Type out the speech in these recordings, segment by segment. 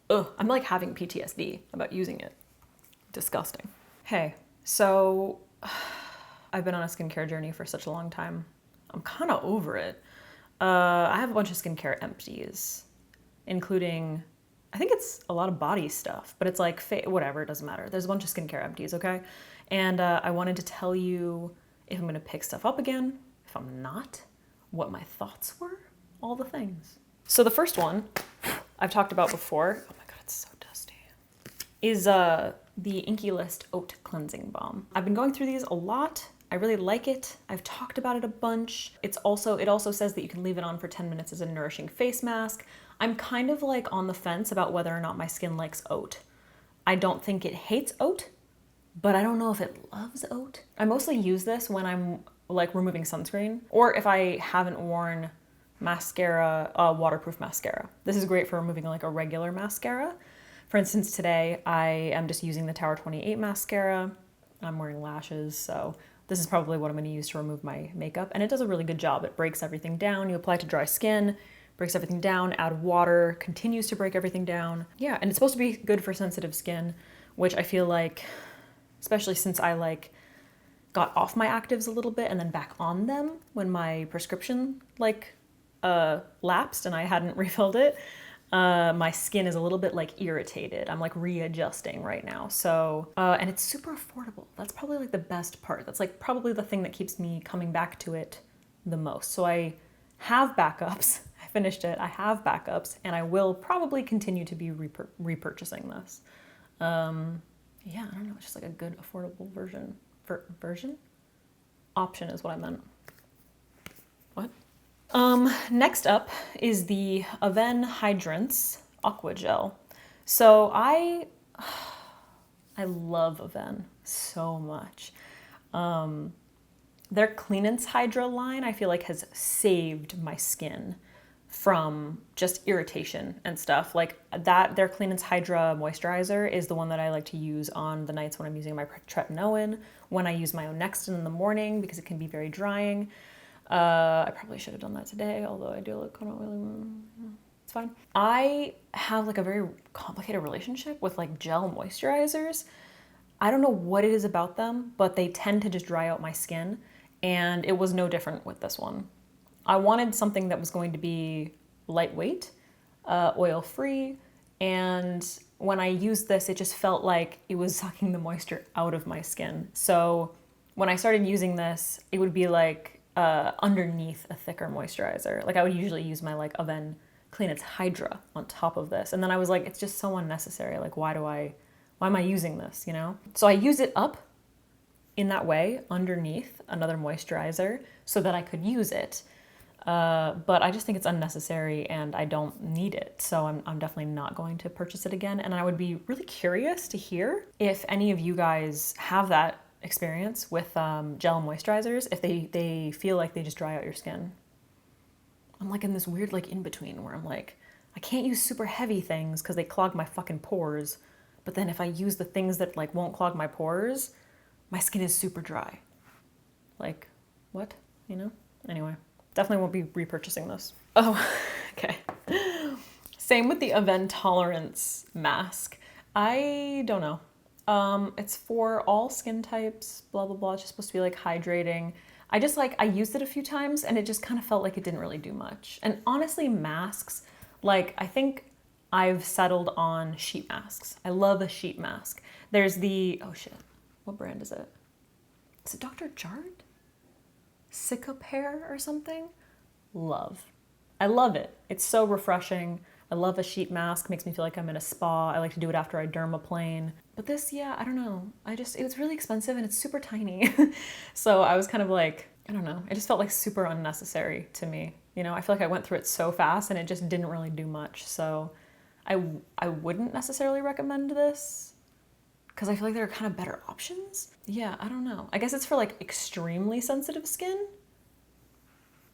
ugh, I'm like having PTSD about using it. Disgusting. Hey, so I've been on a skincare journey for such a long time. I'm kind of over it. I have a bunch of skincare empties, including, I think it's a lot of body stuff, but it's like, whatever, it doesn't matter. There's a bunch of skincare empties, okay? And I wanted to tell you if I'm gonna pick stuff up again, if I'm not, what my thoughts were, all the things. So the first one I've talked about before, oh my God, it's so dusty, is the Inky List Oat Cleansing Balm. I've been going through these a lot. I really like it. I've talked about it a bunch. It also says that you can leave it on for 10 minutes as a nourishing face mask. I'm kind of like on the fence about whether or not my skin likes oat. I don't think it hates oat, but I don't know if it loves oat. I mostly use this when I'm like removing sunscreen or if I haven't worn mascara, waterproof mascara. This is great for removing like a regular mascara. For instance, today I am just using the Tower 28 mascara. I'm wearing lashes, so this is probably what I'm going to use to remove my makeup. And it does a really good job. It breaks everything down. You apply it to dry skin, breaks everything down, add water, continues to break everything down. Yeah, and it's supposed to be good for sensitive skin, which I feel like, especially since I like got off my actives a little bit and then back on them when my prescription like lapsed and I hadn't refilled it. My skin is a little bit like irritated. I'm like readjusting right now. So, and it's super affordable. That's probably like the best part. That's like probably the thing that keeps me coming back to it the most. So I have backups. I finished it. I have backups and I will probably continue to be repurchasing this. Yeah, I don't know. It's just like a good affordable version? Option is what I meant. What? Next up is the AVENE Hydrants Aqua Gel. So I love AVENE so much. Their Cleanance Hydra line I feel like has saved my skin from just irritation and stuff. Like that, their Cleanance Hydra moisturizer is the one that I like to use on the nights when I'm using my tretinoin, when I use my own Nextin in the morning because it can be very drying. I probably should have done that today, although I do look kind of oily. It's fine. I have like a very complicated relationship with like gel moisturizers. I don't know what it is about them, but they tend to just dry out my skin, and it was no different with this one. I wanted something that was going to be lightweight, oil-free, and when I used this, it just felt like it was sucking the moisture out of my skin. So when I started using this, it would be like underneath a thicker moisturizer. Like I would usually use my like AVENE Cleanance Hydra on top of this. And then I was like, it's just so unnecessary. Like why am I using this, you know? So I use it up in that way underneath another moisturizer so that I could use it. But I just think it's unnecessary and I don't need it. So I'm definitely not going to purchase it again. And I would be really curious to hear if any of you guys have that experience with gel moisturizers, if they feel like they just dry out your skin. I'm like in this weird like in between where I'm like, I can't use super heavy things because they clog my fucking pores. But then if I use the things that like won't clog my pores, my skin is super dry. Like, what? You know? Anyway, definitely won't be repurchasing this. Oh, okay. Same with the AVENE Tolerance Mask. I don't know. It's for all skin types, blah, blah, blah. It's just supposed to be like hydrating. I used it a few times and it just kind of felt like it didn't really do much. And honestly, masks, like I think I've settled on sheet masks. I love a sheet mask. There's the, oh shit, what brand is it? Is it Dr. Jart? Cicapair or something? Love. I love it. It's so refreshing. I love a sheet mask, makes me feel like I'm in a spa. I like to do it after I dermaplane. But this, yeah, I don't know. It was really expensive and it's super tiny. So I was kind of like, I don't know. It just felt like super unnecessary to me. You know, I feel like I went through it so fast and it just didn't really do much. So I wouldn't necessarily recommend this because I feel like there are kind of better options. Yeah, I don't know. I guess it's for like extremely sensitive skin.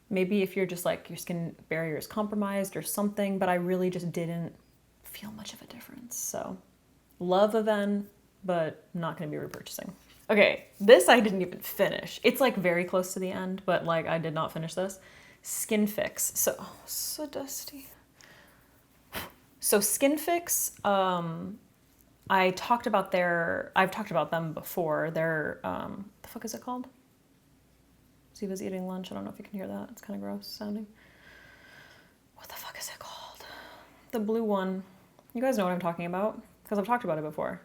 Maybe if you're just like your skin barrier is compromised or something, but I really just didn't feel much of a difference. So love AVENE, but not gonna be repurchasing. Okay, this I didn't even finish. It's like very close to the end, but like I did not finish this. Skinfix. So dusty. So Skinfix, I've talked about them before. Their, the fuck is it called? Ziva's eating lunch. I don't know if you can hear that. It's kind of gross sounding. What the fuck is it called? The blue one. You guys know what I'm talking about because I've talked about it before.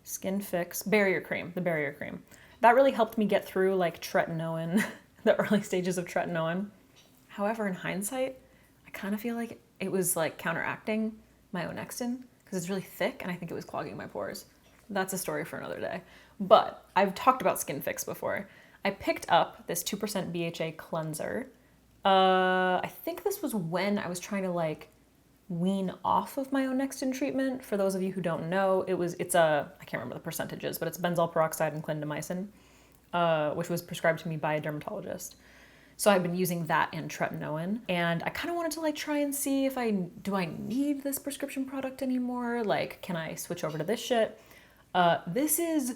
Skinfix barrier cream, the barrier cream. That really helped me get through like tretinoin, the early stages of tretinoin. However, in hindsight, I kind of feel like it was like counteracting my Onextin because it's really thick and I think it was clogging my pores. That's a story for another day. But I've talked about Skinfix before. I picked up this 2% BHA cleanser. I think this was when I was trying to like wean off of my Onextin treatment. For those of you who don't know, I can't remember the percentages, but it's benzoyl peroxide and clindamycin, which was prescribed to me by a dermatologist. So I've been using that and tretinoin, and I kind of wanted to like try and see if do I need this prescription product anymore? Like, can I switch over to this shit? This is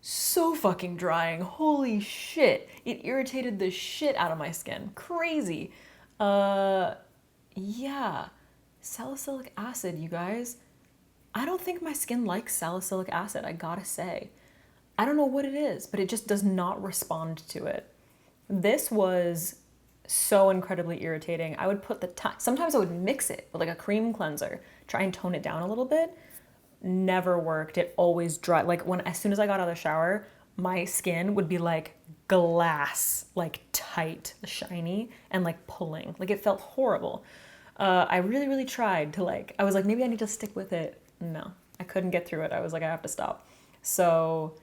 so fucking drying. Holy shit. It irritated the shit out of my skin. Crazy. Yeah. Salicylic acid, you guys. I don't think my skin likes salicylic acid, I gotta say. I don't know what it is, but it just does not respond to it. This was so incredibly irritating. I would put sometimes I would mix it with like a cream cleanser, try and tone it down a little bit. Never worked. It always dried. Like as soon as I got out of the shower, my skin would be like glass, like tight, shiny, and like pulling. Like it felt horrible. I really, really tried to like, I was like, maybe I need to stick with it. No, I couldn't get through it. I was like, I have to stop. So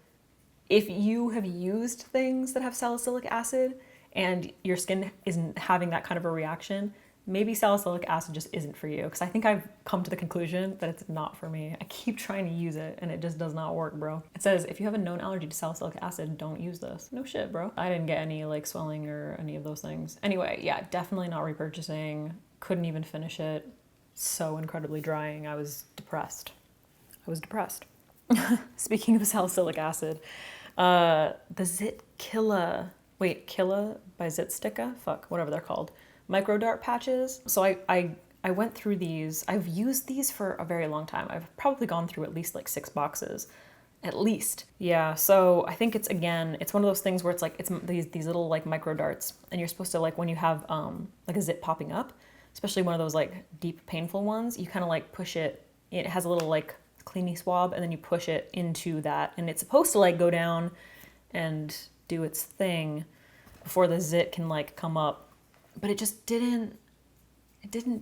if you have used things that have salicylic acid and your skin isn't having that kind of a reaction, maybe salicylic acid just isn't for you. Because I think I've come to the conclusion that it's not for me. I keep trying to use it and it just does not work, bro. It says, if you have a known allergy to salicylic acid, don't use this. No shit, bro. I didn't get any like swelling or any of those things. Anyway, yeah, definitely not repurchasing. Couldn't even finish it. So incredibly drying. I was depressed. Speaking of salicylic acid, the Killa by Zipstick, whatever they're called, micro dart patches. So I went through these. I've used these for a very long time. I've probably gone through at least like 6 boxes, at least. Yeah. So I think it's one of those things where it's like it's these little like micro darts, and you're supposed to like when you have like a zit popping up, especially one of those like deep painful ones, you kind of like push it. It has a little like cleany swab, and then you push it into that, and it's supposed to like go down and do its thing before the zit can like come up, but it just didn't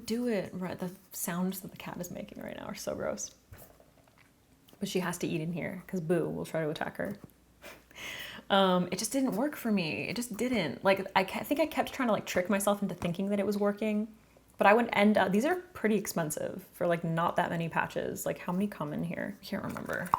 do it right. The sounds that the cat is making right now are so gross, but she has to eat in here because Boo will try to attack her. It just didn't work for me. It just didn't. Like I think I kept trying to like trick myself into thinking that it was working, but I would end up, these are pretty expensive for like not that many patches. Like how many come in here? I can't remember.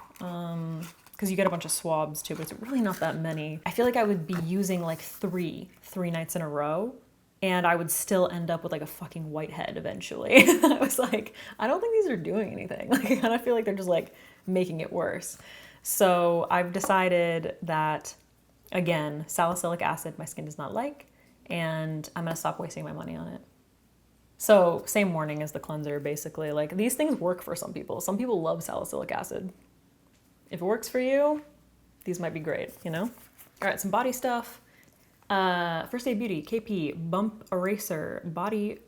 Because you get a bunch of swabs too, but it's really not that many. I feel like I would be using like three nights in a row, and I would still end up with like a fucking whitehead eventually. I was like, I don't think these are doing anything. Like I kind of feel like they're just like making it worse. So I've decided that, again, salicylic acid my skin does not like, and I'm gonna stop wasting my money on it. So same warning as the cleanser, basically. Like these things work for some people. Some people love salicylic acid. If it works for you, these might be great, you know? All right, some body stuff. First Aid Beauty, KP, Bump Eraser Body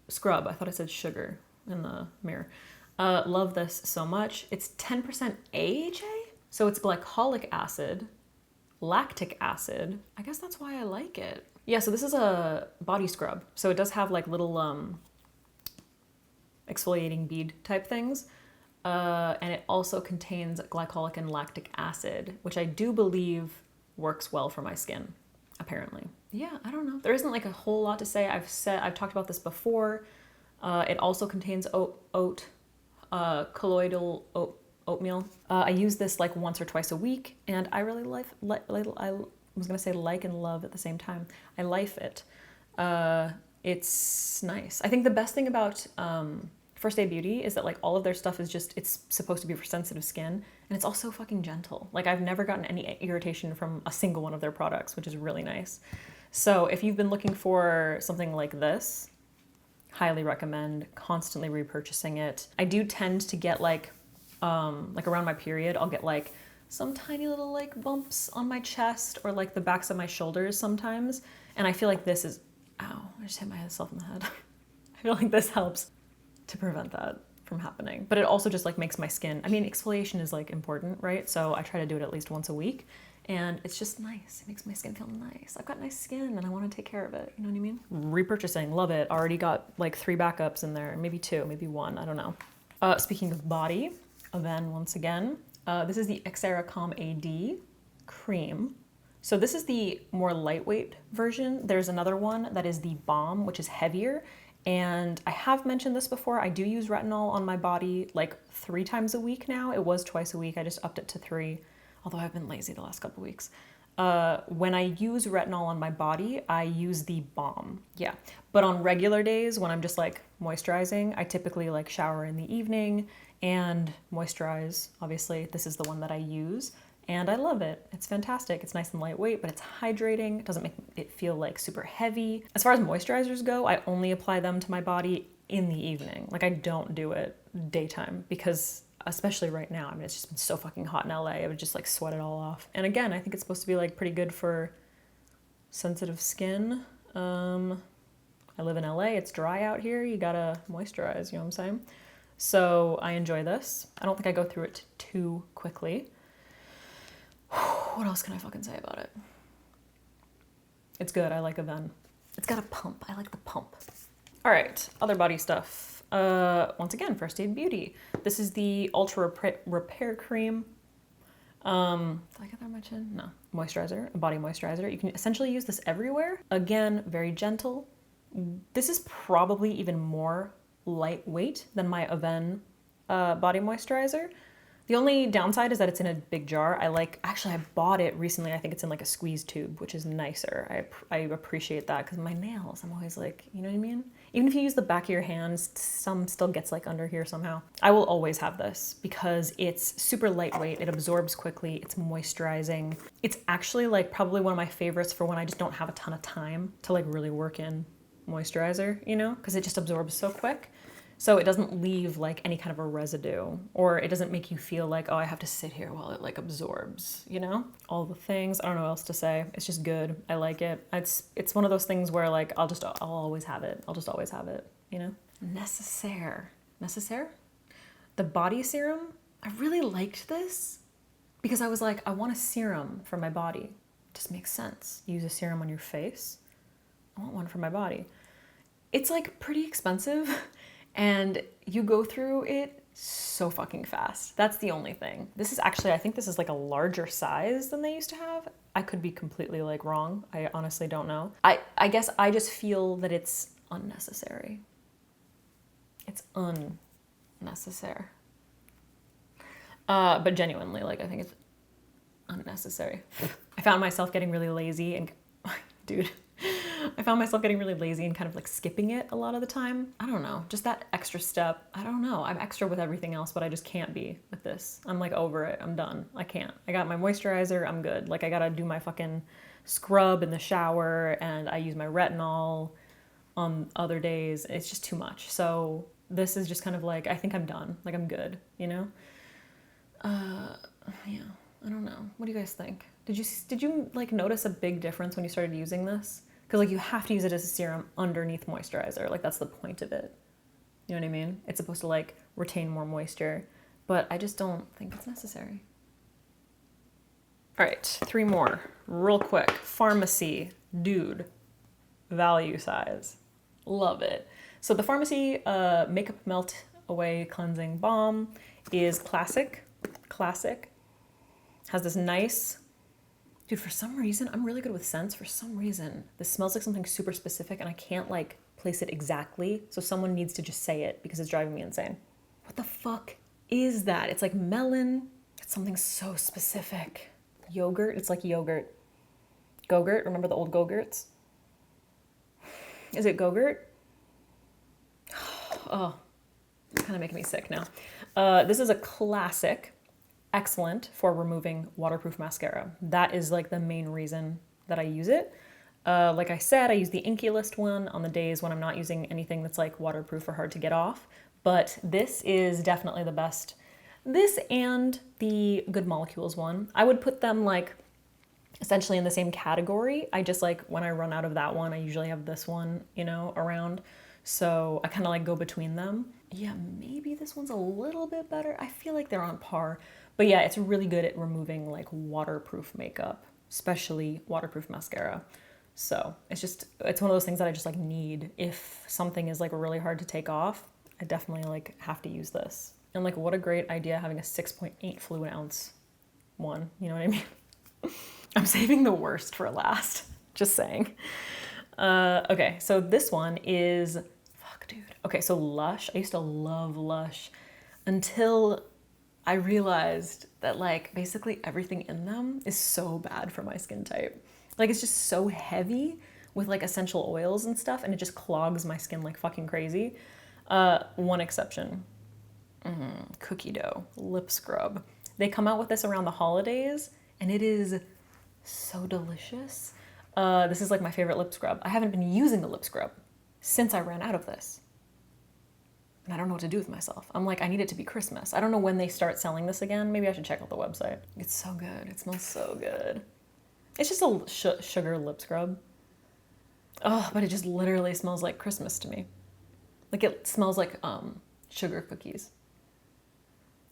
Scrub. I thought I said sugar in the mirror. Love this so much. It's 10% AHA, so it's glycolic acid, lactic acid. I guess that's why I like it. Yeah, so this is a body scrub. So it does have like little exfoliating bead type things. And it also contains glycolic and lactic acid, which I do believe works well for my skin, apparently. Yeah, I don't know. There isn't like a whole lot to say. I've talked about this before. It also contains colloidal oatmeal. I use this like once or twice a week, and I really I was gonna say like and love at the same time. I life it. It's nice. I think the best thing about First Aid Beauty is that like all of their stuff is just, it's supposed to be for sensitive skin, and it's also fucking gentle. Like I've never gotten any irritation from a single one of their products, which is really nice. So if you've been looking for something like this, Highly recommend, constantly repurchasing it. I do tend to get like around my period, I'll get like some tiny little like bumps on my chest or like the backs of my shoulders sometimes. And I feel like this is, ow, I just hit myself in the head. I feel like this helps to prevent that from happening. But it also just like makes my skin, I mean, exfoliation is like important, right? So I try to do it at least once a week and it's just nice. It makes my skin feel nice. I've got nice skin and I want to take care of it. You know what I mean? Repurchasing, love it. Already got like 3 backups in there, maybe 2, maybe 1, I don't know. Speaking of body, AVENE once again. This is the Calm AD cream. So this is the more lightweight version. There's another one that is the Balm, which is heavier. And I have mentioned this before. I do use retinol on my body like 3 times a week now. It was twice a week. I just upped it to 3, although I've been lazy the last couple weeks. When I use retinol on my body, I use the Balm. Yeah. But on regular days when I'm just like moisturizing, I typically like shower in the evening and moisturize. Obviously, this is the one that I use and I love it. It's fantastic. It's nice and lightweight, but it's hydrating. It doesn't make it feel like super heavy. As far as moisturizers go, I only apply them to my body in the evening. Like I don't do it daytime because especially right now, I mean, it's just been so fucking hot in LA. I would just like sweat it all off. And again, I think it's supposed to be like pretty good for sensitive skin. I live in LA, it's dry out here. You gotta moisturize, you know what I'm saying? So I enjoy this. I don't think I go through it too quickly. What else can I fucking say about it? It's good, I like AVENE. It's got a pump, I like the pump. All right, other body stuff. Once again, First Aid Beauty. This is the Ultra Repair Cream. Did I get that much in? No. Moisturizer, a body moisturizer. You can essentially use this everywhere. Again, very gentle. This is probably even more lightweight than my AVENE body moisturizer. The only downside is that it's in a big jar. Actually I bought it recently. I think it's in like a squeeze tube, which is nicer. I appreciate that because my nails, I'm always like, you know what I mean? Even if you use the back of your hands, some still gets like under here somehow. I will always have this because it's super lightweight. It absorbs quickly. It's moisturizing. It's actually like probably one of my favorites for when I just don't have a ton of time to like really work in moisturizer, you know, because it just absorbs so quick. So it doesn't leave like any kind of a residue, or it doesn't make you feel like, oh, I have to sit here while it like absorbs, you know? All the things, I don't know what else to say. It's just good, I like it. It's one of those things where like, I'll always have it. I'll just always have it, you know? Necessaire. The body serum, I really liked this because I was like, I want a serum for my body. It just makes sense. Use a serum on your face. I want one for my body. It's like pretty expensive. And you go through it so fucking fast. That's the only thing. This is actually, I think this is like a larger size than they used to have. I could be completely like wrong. I honestly don't know. I guess I just feel that it's unnecessary. It's unnecessary. But genuinely, like I think it's unnecessary. I found myself getting really lazy and, dude. I found myself getting really lazy and kind of like skipping it a lot of the time. I don't know, just that extra step. I don't know, I'm extra with everything else, but I just can't be with this. I'm like over it, I'm done. I can't. I got my moisturizer, I'm good. Like I gotta do my fucking scrub in the shower and I use my retinol on other days. It's just too much. So this is just kind of like, I think I'm done. Like I'm good, you know? Yeah, I don't know. What do you guys think? Did you like notice a big difference when you started using this? Because like you have to use it as a serum underneath moisturizer. Like that's the point of it. You know what I mean? It's supposed to like retain more moisture, but I just don't think it's necessary. All right, 3 more real quick. Pharmacy, dude, value size. Love it. So the Pharmacy Makeup Melt Away Cleansing Balm is classic. Has this nice, dude, for some reason, I'm really good with scents. For some reason, this smells like something super specific and I can't like place it exactly. So someone needs to just say it because it's driving me insane. What the fuck is that? It's like melon. It's something so specific. Yogurt, it's like yogurt. Go-Gurt, remember the old Go-Gurts? Is it Go-Gurt? Oh, it's kind of making me sick now. This is a classic. Excellent for removing waterproof mascara. That is like the main reason that I use it. Like I said, I use the Inky List one on the days when I'm not using anything that's like waterproof or hard to get off. But this is definitely the best. This and the Good Molecules one. I would put them like essentially in the same category. I just like when I run out of that one, I usually have this one, you know, around. So I kind of like go between them. Yeah, maybe this one's a little bit better. I feel like they're on par. But yeah, it's really good at removing like waterproof makeup, especially waterproof mascara. So it's one of those things that I just like need. If something is like really hard to take off, I definitely like have to use this. And like what a great idea having a 6.8 fluid ounce one, you know what I mean? I'm saving the worst for last, just saying. Okay, so this one is, fuck dude. Okay, so Lush, I used to love Lush until I realized that like basically everything in them is so bad for my skin type. Like it's just so heavy with like essential oils and stuff, and it just clogs my skin like fucking crazy. One exception, cookie dough lip scrub. They come out with this around the holidays, and it is so delicious. This is like my favorite lip scrub. I haven't been using the lip scrub since I ran out of this. And I don't know what to do with myself. I'm like, I need it to be Christmas. I don't know when they start selling this again. Maybe I should check out the website. It's so good. It smells so good. It's just a sugar lip scrub. Oh, but it just literally smells like Christmas to me. Like it smells like sugar cookies.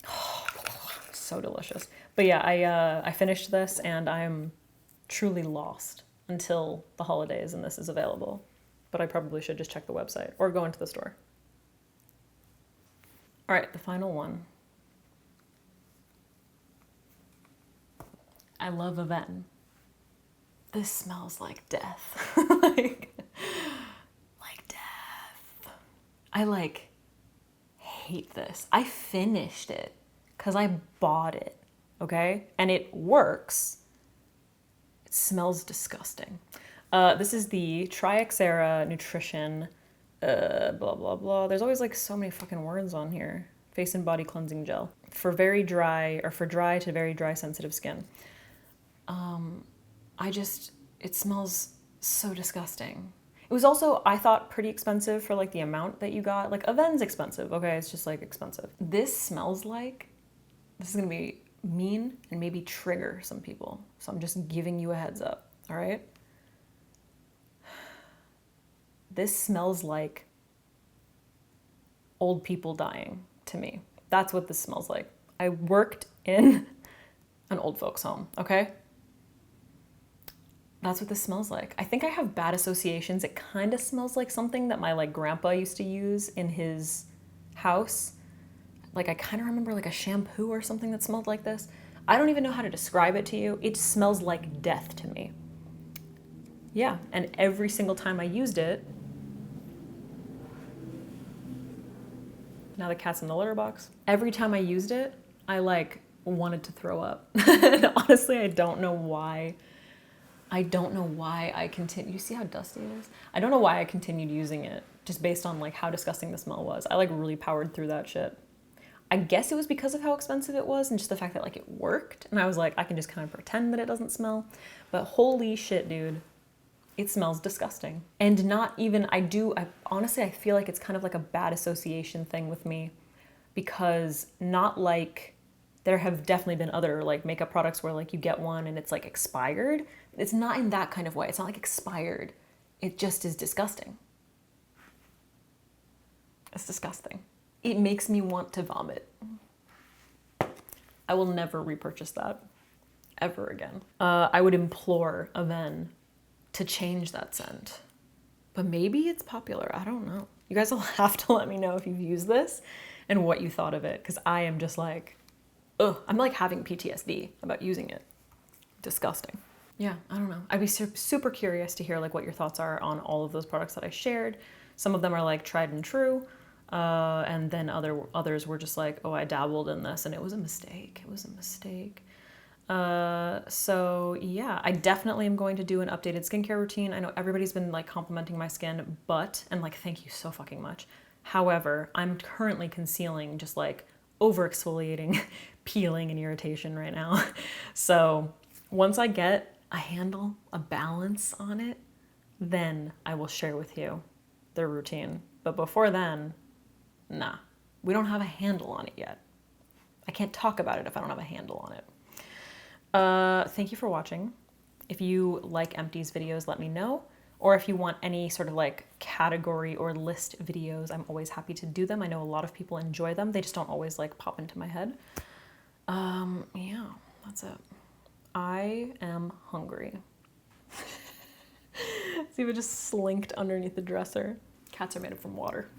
Oh, so delicious. But yeah, I finished this and I'm truly lost until the holidays and this is available. But I probably should just check the website or go into the store. All right, the final one. I love AVENE. This smells like death. like death. I like hate this. I finished it because I bought it, okay? And it works. It smells disgusting. This is the Triaxera Nutrition, blah, blah, blah. There's always like so many fucking words on here. Face and body cleansing gel for very dry, or for dry to very dry sensitive skin. It smells so disgusting. It was also, I thought, pretty expensive for like the amount that you got. Like AVENE's expensive, okay? It's just like expensive. This smells like, this is gonna be mean and maybe trigger some people. So I'm just giving you a heads up, all right? This smells like old people dying to me. That's what this smells like. I worked in an old folks home, okay? That's what this smells like. I think I have bad associations. It kind of smells like something that my like grandpa used to use in his house. Like I kind of remember like a shampoo or something that smelled like this. I don't even know how to describe it to you. It smells like death to me. Yeah, and every single time I used it, now the cat's in the litter box. Every time I used it, I like wanted to throw up. And honestly, I don't know why. I don't know why I continue. You see how dusty it is? I don't know why I continued using it, just based on like how disgusting the smell was. I like really powered through that shit. I guess it was because of how expensive it was and just the fact that like it worked. And I was like, I can just kind of pretend that it doesn't smell. But holy shit, dude. It smells disgusting. And not even, honestly, I feel like it's kind of like a bad association thing with me, because not like, there have definitely been other like makeup products where like you get one and it's like expired. It's not in that kind of way. It's not like expired. It just is disgusting. It's disgusting. It makes me want to vomit. I will never repurchase that ever again. I would implore AVENE to change that scent. But maybe it's popular, I don't know. You guys will have to let me know if you've used this and what you thought of it, because I am just like, ugh, I'm like having PTSD about using it. Disgusting. Yeah, I don't know. I'd be super curious to hear like what your thoughts are on all of those products that I shared. Some of them are like tried and true, and then others were just like, oh, I dabbled in this and it was a mistake. It was a mistake. So yeah, I definitely am going to do an updated skincare routine. I know everybody's been like complimenting my skin, and like, thank you so fucking much. However, I'm currently concealing just like over exfoliating, peeling and irritation right now. So once I get a handle, a balance on it, then I will share with you their routine. But before then, nah, we don't have a handle on it yet. I can't talk about it if I don't have a handle on it. Thank you for watching. If you like empties videos, let me know. Or if you want any sort of like category or list videos, I'm always happy to do them. I know a lot of people enjoy them. They just don't always like pop into my head. Yeah, that's it. I am hungry. See if it just slinked underneath the dresser. Cats are made of from water.